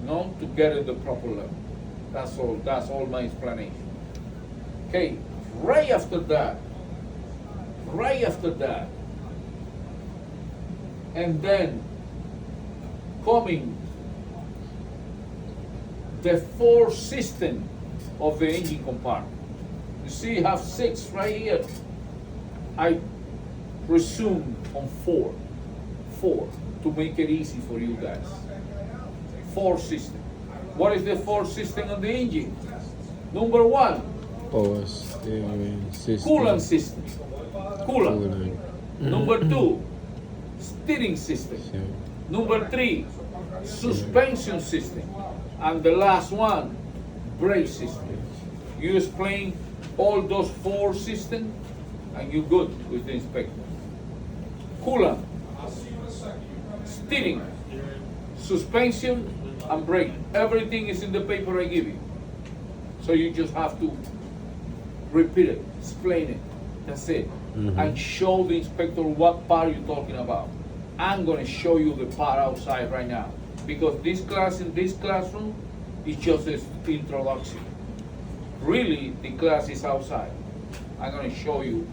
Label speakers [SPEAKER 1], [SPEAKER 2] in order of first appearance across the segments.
[SPEAKER 1] no, to get at the proper level. That's all. That's all my explanation. Okay, right after that, and then coming the fourth system of the engine compartment. You see, you have 6 right here. I resume on 4 to make it easy for you guys. 4 system. What is the 4th system of the engine? Number 1,
[SPEAKER 2] Power steering system.
[SPEAKER 1] coolant system. Coolant. Number 2, steering system. Number 3, suspension system. And the last one, brake system. You explain all those 4 systems and you're good with the inspector. Coolant, steering, suspension, and brake. Everything is in the paper I give you. So you just have to repeat it, explain it. That's it. And show the inspector what part you're talking about. I'm gonna show you the part outside right now. Because this class in this classroom is just an introduction. Really, the class is outside. I'm gonna show you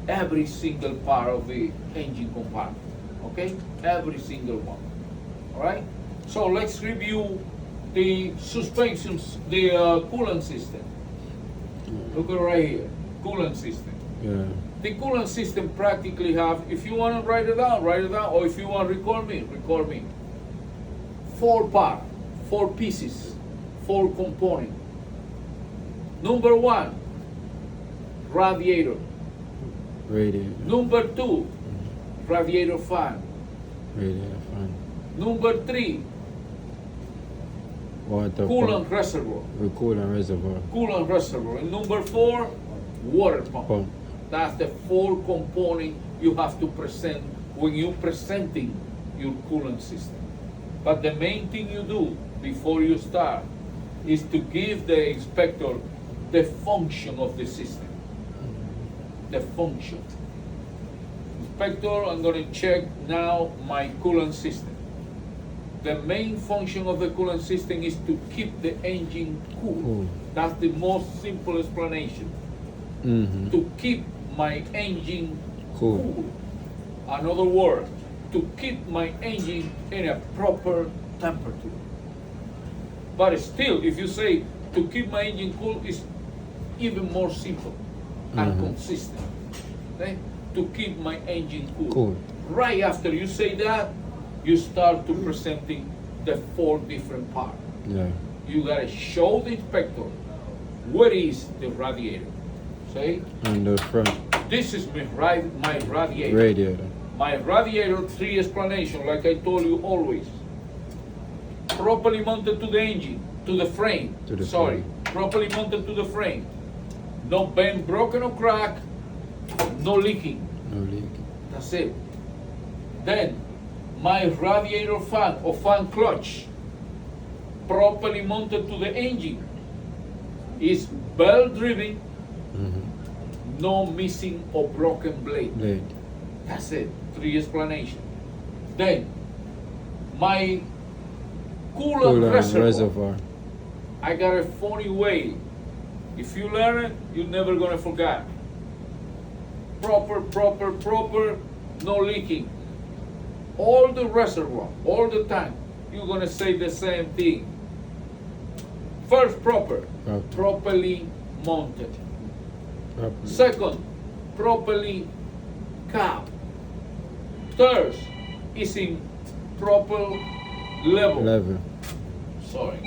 [SPEAKER 1] every single part of the engine compartment. Okay? Every single one. Alright? So let's review the suspensions, the coolant system. Look at right here, coolant system.
[SPEAKER 2] Yeah.
[SPEAKER 1] The coolant system practically have, if you want to write it down, or if you want to record me. 4 parts, 4 pieces, 4 components. Number 1, radiator.
[SPEAKER 2] Radiator.
[SPEAKER 1] Number 2, radiator fan.
[SPEAKER 2] Radiator fan.
[SPEAKER 1] Number 3,
[SPEAKER 2] Water
[SPEAKER 1] coolant
[SPEAKER 2] pump.
[SPEAKER 1] reservoir.
[SPEAKER 2] The coolant reservoir.
[SPEAKER 1] Coolant reservoir. And number 4, water pump.
[SPEAKER 2] Pump.
[SPEAKER 1] That's the 4 component you have to present when you're presenting your coolant system. But the main thing you do before you start is to give the inspector the function of the system. The function. Inspector, I'm going to check now my coolant system. The main function of the coolant system is to keep the engine cool. That's the most simple explanation. To keep my engine cool. Another word, to keep my engine in a proper temperature. But still, if you say to keep my engine cool, is even more simple and consistent. Okay? To keep my engine cool. Right after you say that, you start to presenting the 4 different parts.
[SPEAKER 2] Yeah.
[SPEAKER 1] You gotta show the inspector where is the radiator. Say,
[SPEAKER 2] On the front.
[SPEAKER 1] this is my radiator.
[SPEAKER 2] Radiator.
[SPEAKER 1] My radiator, 3 explanation, like I told you always. Properly mounted to the engine, to the frame. Properly mounted to the frame. No bend, broken or crack, no leaking.
[SPEAKER 2] No leak.
[SPEAKER 1] That's it. Then, my radiator fan or fan clutch, properly mounted to the engine, is belt driven, no missing or broken blade. That's it. 3 explanation. Then, my coolant reservoir. I got a funny way. If you learn it, you're never gonna forget. Proper, no leaking. All the reservoir, all the time, you're gonna say the same thing. First, properly mounted. Second, properly capped. Third, is in proper level. Sorry.